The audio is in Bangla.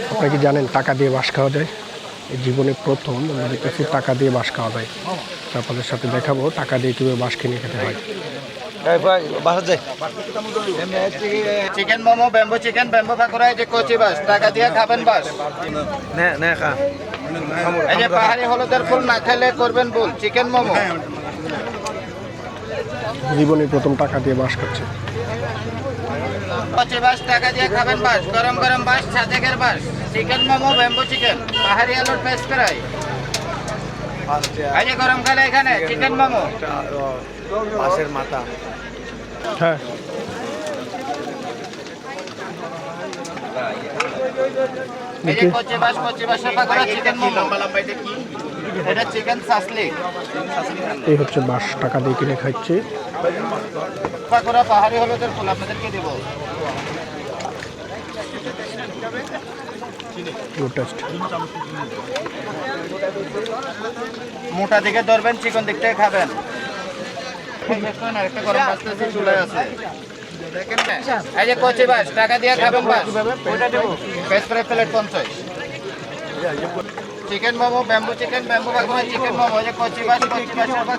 আপনারা কি জানেন টাকা দিয়ে বাঁশ খাওয়া যায়? এই জীবনে প্রথম আমরা দেখতেছি টাকা দিয়ে বাঁশ খাওয়া যায়। তো আপনাদের সাথে দেখাবো টাকা দিয়ে কীভাবে বাঁশ কিনে খেতে হয়। Chicken momo, bamboo chicken, bamboo pakora, এই যে কচি বাস, টাকা দিয়ে খাবেন বাস। এই যে পাহাড়ি হলুদের ফুল না খেলে করবেন ভুল। চিকেন মোমো, জীবনে প্রথম টাকা দিয়ে বাঁশ খাচ্ছে। কচি বাস, টাকা দিয়ে খাবেন বাস। গরম গরম বাস, ছাতেকের বাস। চিকেন মোমো, ব্যাম্বু চিকেন, পাহাড়ি আলুর পেস্ট ফ্রাই। এই যে গরমকালে এখানে চিকেন মোমো। বাঁশের মাথা। হ্যাঁ, এই যে কচি বাস, কচি বাসের পাকোড়া, চিকেন মোমো। এটা চিকেন সাসলিক এই হচ্ছে বাঁশ টাকা দিয়ে কিনে খাচ্ছে। পাকোড়া, পাহাড়ি হলুদের ফুল আপনাদেরকে দেবো। টেস্ট। মোটা দিকে ধরবেন, চিকন দিকটাই খাবেন। একটা গরম বাসতেছে, চুলায় আছে। এই যে কচি বাস, টাকা দিয়ে খাবেন বাস। Best fry plate 50। Chicken momo, bamboo chicken, bamboo pakora, chicken momo. এই যে কচি বাস, কচি বাসের